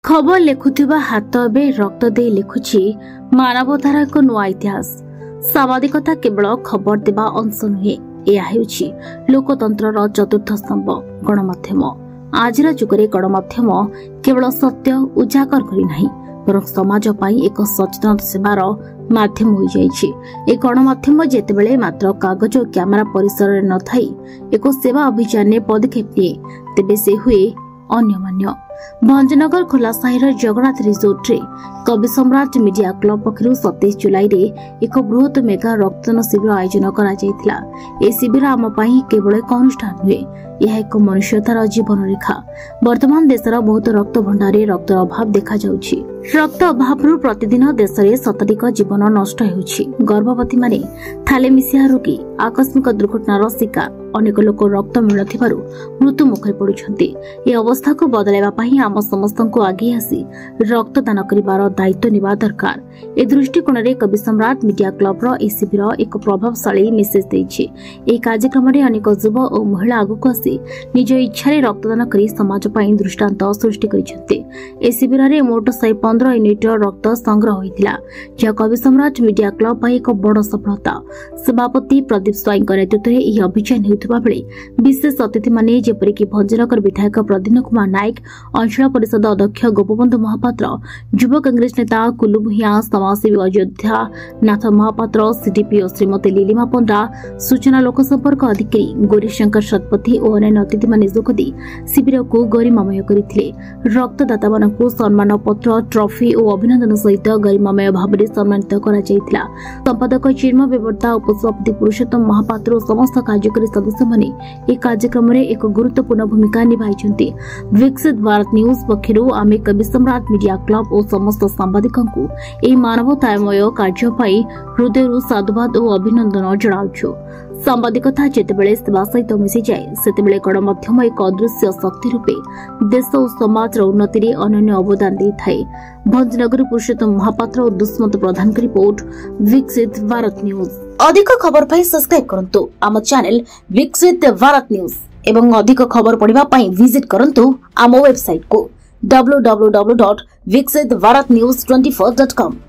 खबर लेखुथिबा हाथ एबे रक्त दे लिखुछि मानवतार एक नुआ इतिहास। सामाजिकता केवल खबर देवा अंश नुहे, यह हेउछि लोकतंत्रर चतुर्थ स्तंभ गणमाध्यम। आजिर जुगरे गणमाध्यम केवल सत्य उजागर करि नाही, बरं समाज पई एक सचेतन सेवार माध्यम हो जाइछि। ए गणमाध्यम जेतेबेले मात्र कागज और कैमरा परिसर रे न थाई एक सेवा अभियान ने पदक्षेप निए, तेबे से हुए अन्यमान्य। भंजनगर खोलासाहिर जगन्नाथ रिसोर्ट रे कवि सम्राट मीडिया क्लब पक्षरु 27 जुलाई रे एक बृहत मेगा रक्तदान शिविर आयोजन करा जायतिला। ए शिविर आम पई केवल एक अनुष्ठान हुए, यह एक मनुष्यतार जीवन रेखा। वर्तमान देशर बहुत रक्त भंडारे रक्त अभाव देखा जाउछि। रक्त अभावरु प्रतिदिन देश में शताधिक जीवन नष्ट हेउछि। गर्भवती माने, थैलेमिसिया रोगी, आकस्मिक दुर्घटनार शिकार, अनेक लोक रक्त मिलुथिबारु मृत्यु मुखरे पडुछन्ति। ए अवस्था को बदलाइबा पई आम समस्तंको आगे आसी रक्तदान करिवार दायित्व निबा दरकार। ए दृष्टिकोण रे कवि सम्राट मीडिया क्लब रो ए शिविर एक प्रभावशाली मेसेज देछि। ए कार्यक्रम रे अनेक युवा और महिला आगको आसी निज इच्छा रे रक्तदान करी समाज पई दृष्टांत सृष्टि करिसन्ति। ए शिविर रे मोट 15 यूनिट रक्त संग्रह होइतिला, जे कवि सम्राट मीडिया क्लब पई एक बड़ सफलता। सभापति प्रदीप स्वाई नेतृत्व रे ई अभियान हेउथबा बेले विशेष अतिथि माने जेपरि कि भंजनगर विधायक प्रदीन कुमार नायक, अंचल परिषद अध्यक्ष गोपबंधु महापात्र, युवा कांग्रेस नेता कुल्लू भूया, समाजसेवी अयोध्या नाथ महापात्र, सीडीपीओ श्रीमती लीलिमा पंडा, सूचना लोक संपर्क अधिकारी गौरीशंकर शतपथी और अन्य अतिथि माने जोगदी शिविर को गरिमामय करथिले। रक्तदाता मानकु सम्मान पत्र, ट्रॉफी और अभिनंदन सहित गरिमामय भाव में सम्मानित करा जायतिला। संपादक चिन्मय बेवर्ता, उपसभापति पुरुषोत्तम महापात्र और समस्त कार्यकारी सदस्य माने ए कार्यक्रम रे एक गुरुत्वपूर्ण भूमिका निभाइछन्ति। विकसित भारत न्यूज पक्षरु आमे कवि सम्राट मीडिया क्लब और समस्त सांबादिकंकु ए मानवतामय कार्य पई हृदयरु साधुवाद और अभिनंदन जणाउछु। सांबादिकता जेतेबेले सेवा सहित मिशि जाए, सेतेबेले गणमाध्यम एक अदृश्य शक्ति रूपे देश और समाज उन्नति रे अनन्य अवदान देइथाय। भंजनगर पुरुषोत्तम महापात्र और दुष्मत प्रधान की रिपोर्ट, विकसित भारत न्यूज। अधिक खबर पाई सब्सक्राइब करंतु आम चैनल विकसित भारत न्यूज एवं अधिक खबर पढ़िबा पाई विजिट करंतु आम वेबसाइट को www.viksit-bharatnews24.com।